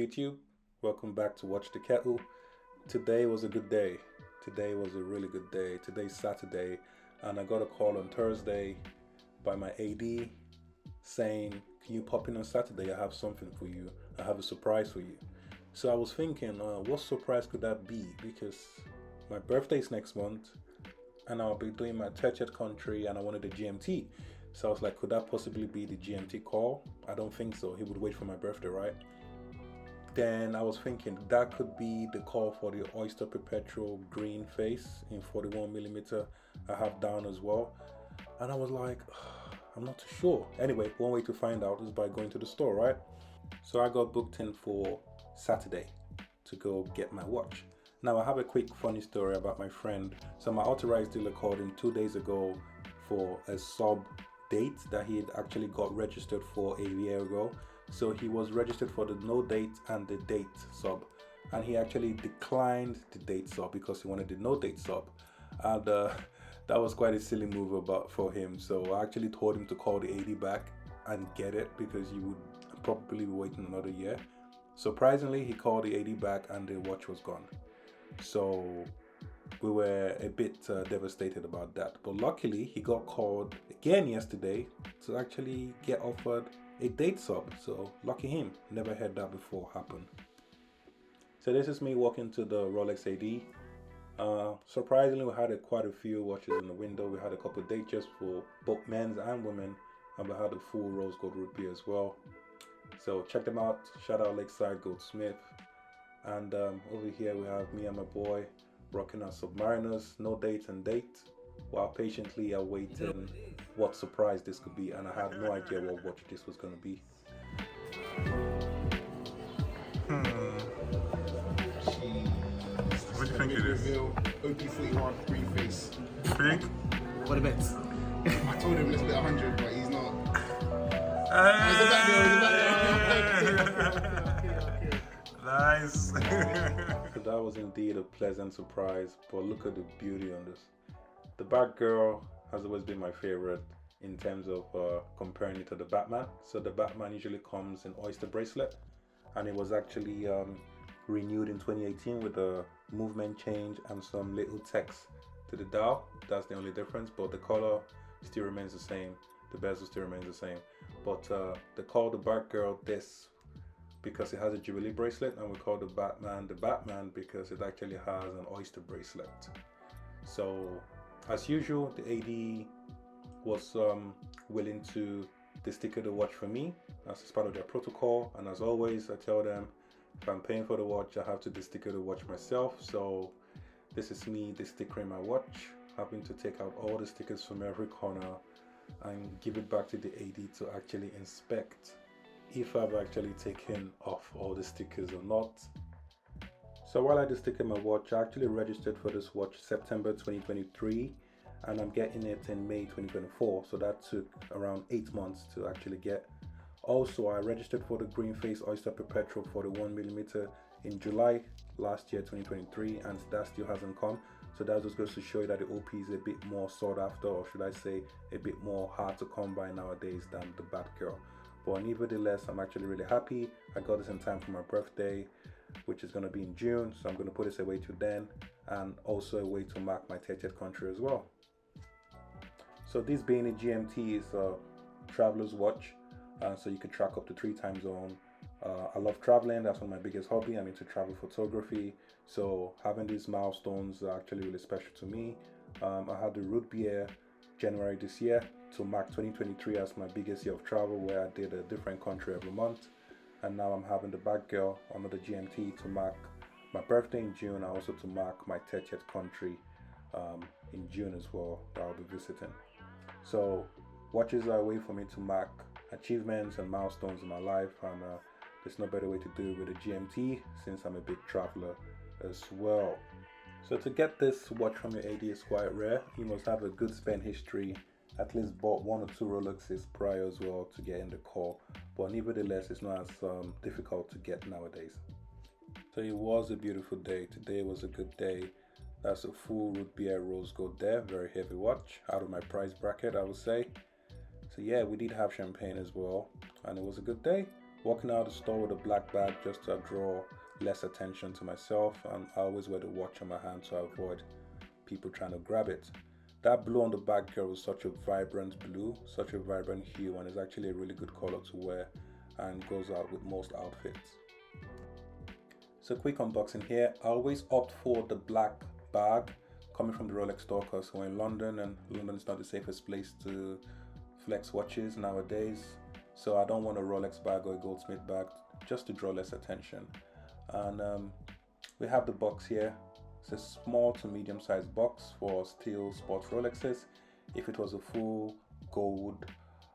YouTube? Welcome back to Watchthekettle. Today was a good day. Today was a really good day. Today's Saturday, and I got a call on Thursday by my AD saying, "Can you pop in on Saturday? I have something for you. I have a surprise for you." So I was thinking, what surprise could that be? Because my birthday is next month, and I'll be doing my 30th country, and I wanted a GMT. So I was like, could that possibly be the GMT call? I don't think so. He would wait for my birthday, right? Then I was thinking that could be the call for the Oyster Perpetual green face in 41mm I have down as well. And I was like, I'm not too sure. Anyway, one way to find out is by going to the store, right? So I got booked in for Saturday to go get my watch. Now I have a quick funny story about my friend. So my authorized dealer called him 2 days ago for a sub date that he had actually got registered for a year ago. So he was registered for the no date and the date sub, and he actually declined the date sub because he wanted the no date sub, and that was quite a silly move for him. So I actually told him to call the AD back and get it because you would probably be waiting another year. Surprisingly, he called the AD back and the watch was gone. So we were a bit devastated about that, but luckily he got called again yesterday to actually get offered a date sub. So lucky him. Never had that before happen. So this is me walking to the Rolex AD. Surprisingly, we had quite a few watches in the window. We had a couple of date just for both men's and women, and we had a full rose gold root beer as well. So check them out. Shout out Lakeside Goldsmith. And over here we have me and my boy rocking our Submariners, no date and date, while patiently awaiting what surprise this could be, and I had no idea what watch this was going to be. What do you think it is? OP41 green face. Think? What a bet. I told him let's bet 100, but he's not. Nice. So that was indeed a pleasant surprise, but look at the beauty on this. The Batgirl has always been my favorite in terms of comparing it to the Batman. So the Batman usually comes in oyster bracelet, and it was actually renewed in 2018 with a movement change and some little text to the dial. That's the only difference, but the color still remains the same. The bezel still remains the same. But they call the Batgirl this because it has a Jubilee bracelet, and we call the Batman because it actually has an oyster bracelet. So as usual, the AD was willing to desticker the watch for me as part of their protocol, and as always I tell them if I'm paying for the watch I have to desticker the watch myself. So this is me destickering my watch, having to take out all the stickers from every corner and give it back to the AD to actually inspect if I've actually taken off all the stickers or not. So while I desticker my watch, I actually registered for this watch September 2023, and I'm getting it in May 2024. So that took around 8 months to actually get. Also, I registered for the green face Oyster Perpetual 41mm in July last year 2023, and that still hasn't come. So that just goes to show you that the OP is a bit more sought after, or should I say a bit more hard to come by nowadays than the Batgirl. But nevertheless, I'm actually really happy. I got this in time for my birthday, which is going to be in June. So I'm going to put this away till then, and also a way to mark my 30th country as well. So this being a GMT is a traveler's watch, so you can track up to 3 time zone. I love traveling. That's one of my biggest hobby. I'm into travel photography. So having these milestones are actually really special to me. I had the root beer January this year to mark 2023 as my biggest year of travel, where I did a different country every month. And now I'm having the Batgirl, another GMT, to mark my birthday in June, and also to mark my 30th country in June as well, that I'll be visiting. So watches are a way for me to mark achievements and milestones in my life, and there's no better way to do it with a GMT since I'm a big traveler as well. So to get this watch from your AD is quite rare. You must have a good spend history, at least bought 1 or 2 Rolexes prior as well to get in the call, but nevertheless it's not as difficult to get nowadays. So it was a beautiful day. Today was a good day. That's a full root beer rose gold there, very heavy watch, out of my price bracket I would say. So yeah, we did have champagne as well, and it was a good day. Walking out of the store with a black bag just to draw less attention to myself, and I always wear the watch on my hand to avoid people trying to grab it. That blue on the Batgirl is such a vibrant blue, such a vibrant hue, and it's actually a really good color to wear and goes out with most outfits. So quick unboxing here. I always opt for the black bag coming from the Rolex store because we're in London and London is not the safest place to flex watches nowadays. So I don't want a Rolex bag or a Goldsmith bag just to draw less attention. And we have the box here. It's a small to medium sized box for steel sports Rolexes. If it was a full gold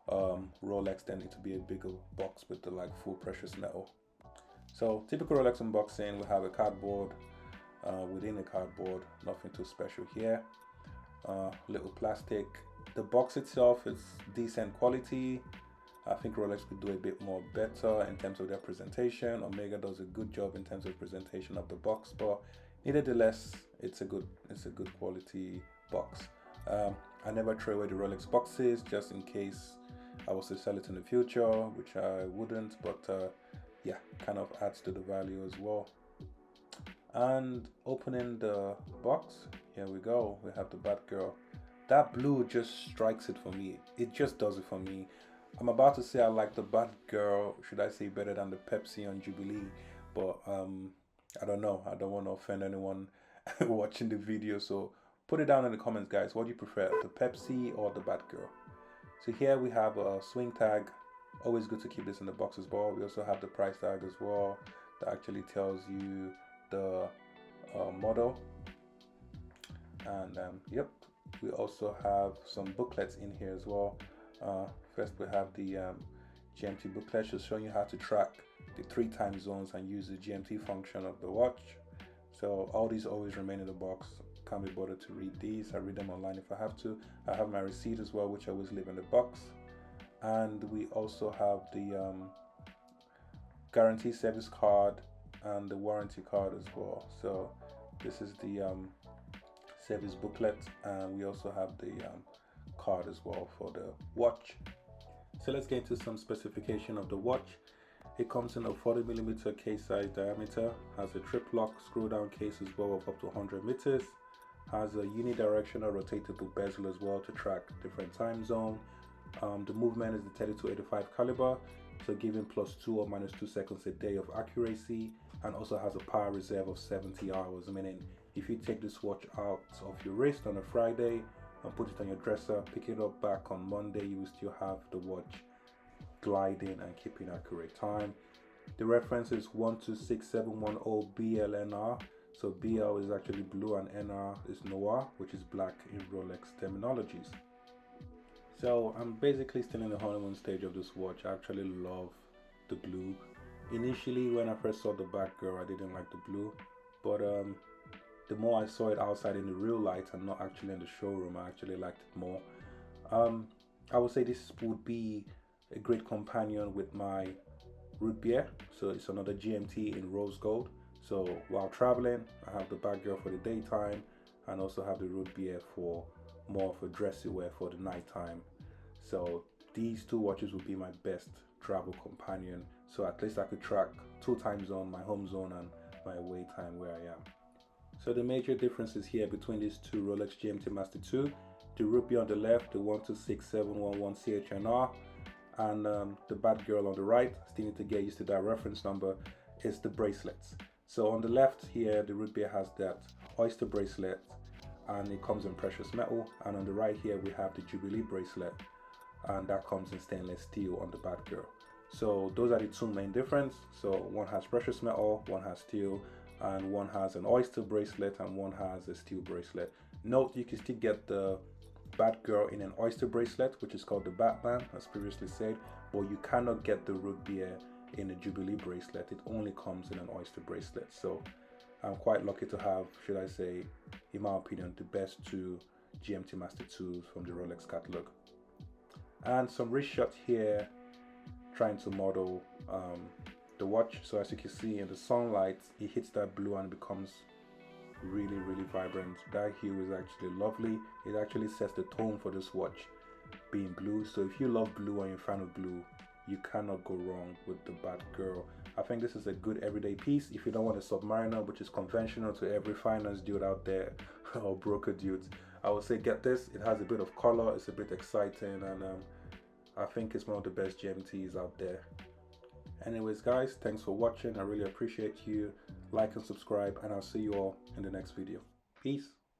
Rolex, then it would be a bigger box with the full precious metal. So typical Rolex unboxing, we have a cardboard within the cardboard, nothing too special here. Little plastic. The box itself is decent quality. I think Rolex could do a bit more better in terms of their presentation. Omega does a good job in terms of presentation of the box, but nevertheless, it's a good quality box. I never throw away the Rolex boxes just in case I was to sell it in the future, which I wouldn't, but yeah, kind of adds to the value as well. And opening the box, here we go. We have the Batgirl. That blue just strikes it for me. It just does it for me. I'm about to say I like the Batgirl, should I say, better than the Pepsi on Jubilee, but I don't know. I don't want to offend anyone watching the video, so put it down in the comments, guys. What do you prefer, the Pepsi or the Batgirl? So here we have a swing tag. Always good to keep this in the box as well. We also have the price tag as well that actually tells you the model. And yep, we also have some booklets in here as well. First we have the GMT booklet, just showing you how to track the 3 time zones and use the GMT function of the watch. So all these always remain in the box. Can't be bothered to read these. I read them online if I have to. I have my receipt as well, which I always leave in the box. And we also have the guarantee service card and the warranty card as well. So this is the service booklet, and we also have the card as well for the watch. So let's get into some specification of the watch. It comes in a 40mm case size diameter, has a trip lock screw down case as well of up to 100 meters, has a unidirectional rotatable bezel as well to track different time zone. The movement is the 3285 caliber, so giving +2 or -2 seconds a day of accuracy, and also has a power reserve of 70 hours, meaning if you take this watch out of your wrist on a Friday and put it on your dresser, pick it up back on Monday, you will still have the watch gliding and keeping accurate time. The reference is 126710 BLNR. So BL is actually blue and NR is noir, which is black in Rolex terminologies. So I'm basically still in the honeymoon stage of this watch. I actually love the blue. Initially, when I first saw the Batgirl, I didn't like the blue, but the more I saw it outside in the real light and not actually in the showroom, I actually liked it more. I would say this would be a great companion with my root beer. So it's another GMT in rose gold. So while traveling, I have the Batgirl for the daytime and also have the root beer for more of a dressy wear for the nighttime. So these 2 watches would be my best travel companion. So at least I could track 2 time zones, my home zone and my away time where I am. So the major differences here between these 2 Rolex GMT-Master II, the root beer on the left, the 126711 CHNR, and the Batgirl on the right, still need to get used to that reference number, is the bracelets. So on the left here, the root beer has that oyster bracelet and it comes in precious metal, and on the right here we have the Jubilee bracelet and that comes in stainless steel on the Batgirl. So those are the 2 main differences. So one has precious metal, one has steel, and one has an oyster bracelet and one has a steel bracelet. Note, you can still get the Batgirl in an oyster bracelet, which is called the Batman, as previously said, but you cannot get the root beer in a Jubilee bracelet. It only comes in an oyster bracelet. So I'm quite lucky to have, should I say, in my opinion, the best 2 GMT-Master IIs from the Rolex catalog. And some wrist shot here, trying to model the watch. So as you can see in the sunlight, it hits that blue and becomes really vibrant. That hue is actually lovely. It actually sets the tone for this watch being blue. So if you love blue and you're a fan of blue, you cannot go wrong with the Batgirl. I think this is a good everyday piece if you don't want a Submariner, which is conventional to every finance dude out there or broker dudes. I would say get this. It has a bit of color, it's a bit exciting, and I think it's one of the best GMTs out there. Anyways guys, thanks for watching. I really appreciate you. Like and subscribe, and I'll see you all in the next video. Peace.